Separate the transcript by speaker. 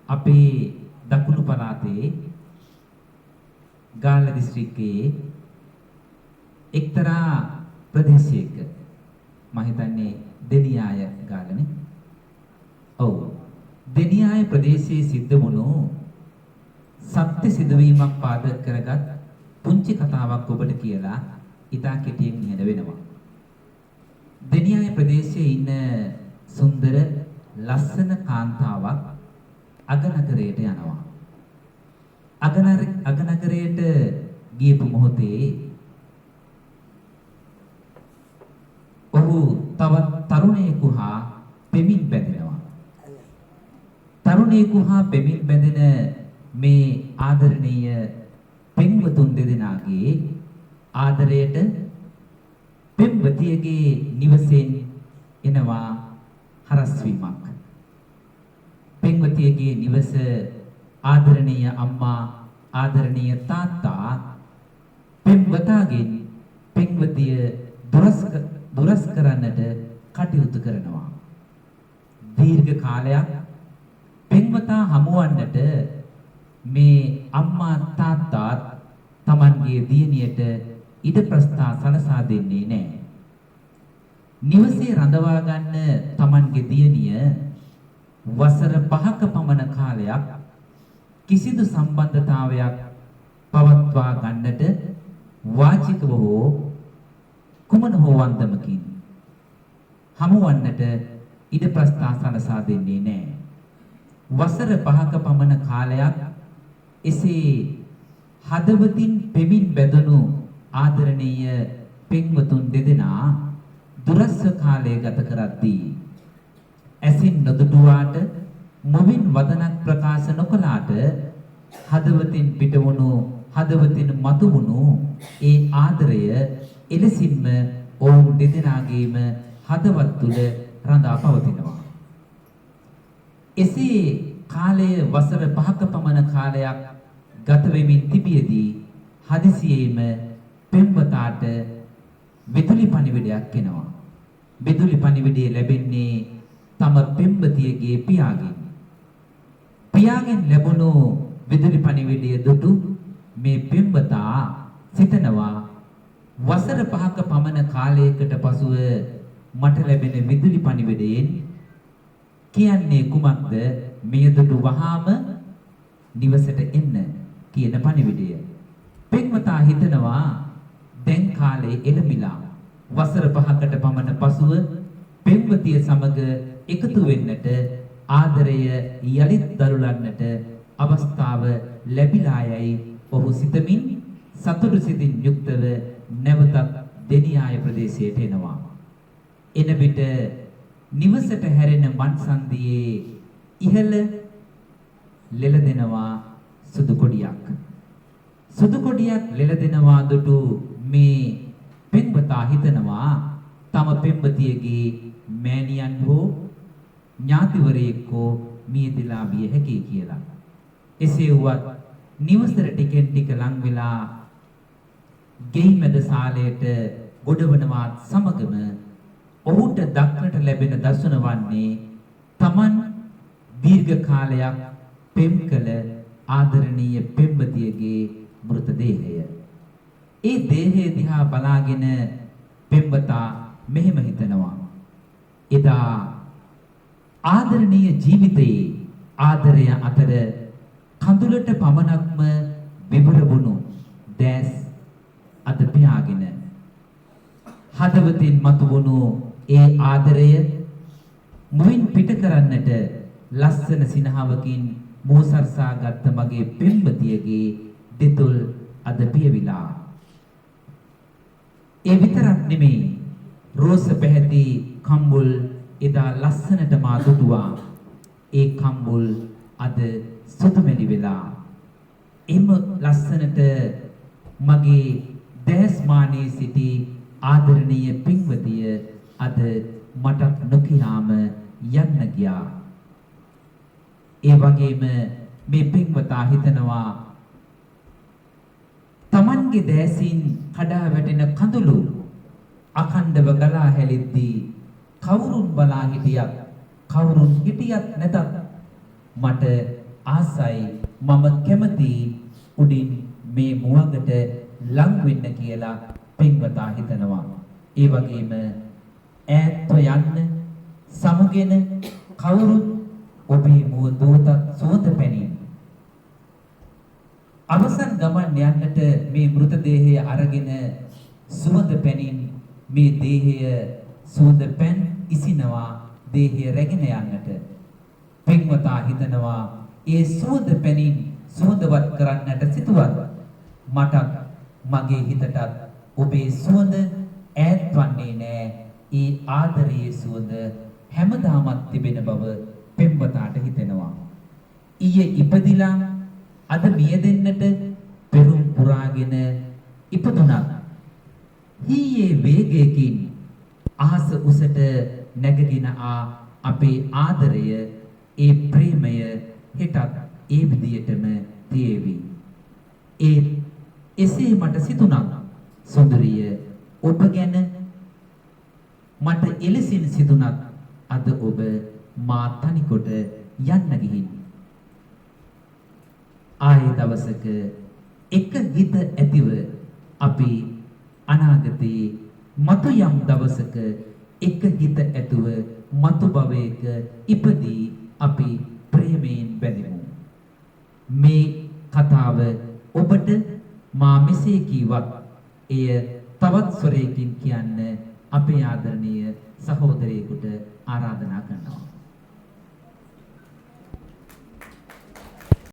Speaker 1: අපේ දකුණු පළාතේ ගාල්ල දිස්ත්‍රික්කයේ එක්තරා ප්‍රදේශයක මම හිතන්නේ දෙනියාය ගාල්ලනේ. ඔව්. දෙනියාය ප්‍රදේශයේ සිද්ධ වුණු සත්‍ය සිදුවීමක් පාදක කරගත් පුංචි කතාවක් ඔබට කියලා ඉතා කෙටියෙන් නිහඬ වෙනවා. දෙනියාය ප්‍රදේශයේ ඉන්න සුන්දර ලස්සන කාන්තාවක් අගනගරයට යනවා. අගනගරයට ගියපු මොහොතේ ඔහු තවත් තරුණයෙකු හා පෙමින් බැඳෙනවා. තරුණයෙකු හා පෙමින් බැඳෙන මේ ආදරණීය පෙම්වතුන් දෙදෙනාගේ ආදරයට පෙම්වතියගේ නිවසෙන් එනවා හරස් වීමක්. පෙම්වතියගේ නිවස ආදරණීය අම්මා ආදරණීය තාත්තා පෙම්වතාගෙන් පෙම්වතිය දුරස් කරන්නට කටයුතු කරනවා. දීර්ඝ කාලයක් පෙම්වතා හමුවන්නට මේ අම්මා තාත්තා තමන්ගේ දියණියට ඉඩ ප්‍රස්ථා සලසා දෙන්නේ නැහැ. නිවසේ රඳවා ගන්න තමන්ගේ දියණිය වසර 5ක පමණ කාලයක් කිසිදු සම්බන්ධතාවයක් පවත්වා ගන්නට වාචිකව හෝ කුමන හෝ වන්දමකින් හමුවන්නට ඉඩ ප්‍රස්ථා සලසා දෙන්නේ නැහැ. වසර 5ක පමණ කාලයක් එසේ හදවතින් පෙමින් බැඳුණු ආදරණීය පෙම්වතුන් දෙදෙනා දුරස්ව කාලය ගත කරද්දී ඇසින් නොදුටුවාට මොවින් වදනක් ප්‍රකාශ නොකලාට හදවතින් පිටවුණු හදවතින් මතුවුණු ඒ ආදරය එලෙසින්ම ඔවුන් දෙදෙනාගේම හදවත් තුළ රඳා පවතිනවා. එසේ කාලය වසර 5ක පමණ කාලයක් ගත වෙමින් තිබියදී හදිසියේම පෙම්වතාට විදුලි පණිවිඩයක් එනවා. විදුලි පණිවිඩය ලැබෙන්නේ තම පෙම්වතියගේ පියාගෙන්. පියාගෙන් ලැබුණු විදුලි පණිවිඩය දුටු මේ පෙම්වතා සිතනවා වසර 5ක පමණ කාලයකට පසුව මට ලැබෙන විදුලි පණිවිඩයෙන් කියන්නේ කුමක්ද? මෙය දුටු වහාම නිවසට එන්න කියන පණිවිඩය. පෙම්වතා හිතනවා දැන් කාලේ එළඹිලා වසර 5කට පමණ පසුව පෙම්වතිය සමග එකතු වෙන්නට ආදරය යලිත් දරුලන්නට අවස්ථාව ලැබිලා යයි ඔහු සිතමින් සතුටු සිතින් යුක්තව නැවතත් දෙනියාය ප්‍රදේශයට එනවා. එන විට නිවසට හැරෙන මන්සන්දියේ ඉහළ ලෙල දෙනවා සුදු කොඩියක්. සුදු කොඩියක් ලෙල දෙනවා දුටු මේ පෙම්වතා හිතනවා තම පෙම්වතියගේ මෑණියන් හෝ ඥාතිවරයෙක් හෝ මියදලා විය හැකියි කියලා. එසේ වුවත් නිවසට ටිකෙන් ටික ලං වෙලා ගෙයි මැද සාලයට ගොඩවනවත් සමගම ඔහුට දක්නට ලැබෙන දර්ශන වන්නේ Taman දීර්ඝ කාලයක් පෙම් කළ ආදරණීය පෙම්වතියගේ මෘත දේහය. ඒ දේහය දිහා බලාගෙන පෙම්වතා මෙහෙම හිතනවා. එදා ආදරණීය ජීවිතයේ ආදරය අතර කඳුලට පමණක්ම විවර වුණු දැස් අද පියාගෙන හදවතින් මතුවුණු ඒ ආදරය මුවින් පිට කරන්නට ලස්සන සිනහවකින් මෝසර්සා ගත්ත මගේ පෙම්වතියගේ දෙතුල් අද පියවිලා. ඒ විතරක් නෙමෙයි රෝස පැහැති කම්බුල් එදා ලස්සනට මා දුටුවා. ඒ කම්බුල් අද සුදුමැලි වෙලා. එම ලස්සනට මගේ දැස්මානයේ සිටි ආදරණීය පින්වතිය අද මටත් නොකියාම යන්න ගියා. ඒ වගේම මේ පින්වතා හිතනවා Tamanගේ දැසින් කඩා වැටෙන කඳුළු අඛණ්ඩව ගලා හැලෙද්දී කවුරුන් බලා හිටියත් කවුරුන් හිටියත් නැතත් මට ආසයි මම කැමති උඩින් මේ මුවගට ලං වෙන්න කියලා පින්වතා හිතනවා. ඒ වගේම ඈත්ව යන්න සමුගෙන කවුරුත් ඔබේ මුව දෝතත් සුවඳ පැනින් අවසන් ගමන් යන්නට මේ මෘතදේහය අරගෙන සුවඳ පැනින් මේ දේහය සුවඳ පැන් ඉසිනවා දේහය රැගෙන යන්නට පින්වතා හිතනවා ඒ සුවඳ පැනින් සුවඳවත් කරන්නට සිටුවත් මටත් මගේ හිතටත් ඔබේ සුවඳ ඈත්වන්නේ නෑ ඒ ආදරයේ සුවඳ හැමදාමත් තිබෙන බව පින්වතාට හිතෙනවා ඊයේ ඉපදිලා අද මියදෙන්නට පෙරුම් පුරාගෙන ඉපදුනත් ඊයේ වේගයකින් අහස උසට නැගගෙන අපේ ආදරය ඒ ප්‍රේමය හෙටත් ඒ විදියටම තියේවි. එසේ මට සිතුණා සුන්දරිය ඔබ ගැන මට එලෙසින් සිතුණත් අද ඔබ මා තනිකොට යන්න ගිහින් ආයේ දවසක එක හිත ඇතිව අපි අනාගතයේ මතු යම් දවසක එක හිත ඇතුව මතු භවයක ඉපදී අපි ප්‍රේමයෙන් බැඳෙමු. මේ කතාව ඔබට මා මෙසේ කීවත් එය තවත් ස්වරයකින් කියන්න අපේ ආදරණීය සහෝදරයෙකුට ආරාධනා කරනවා.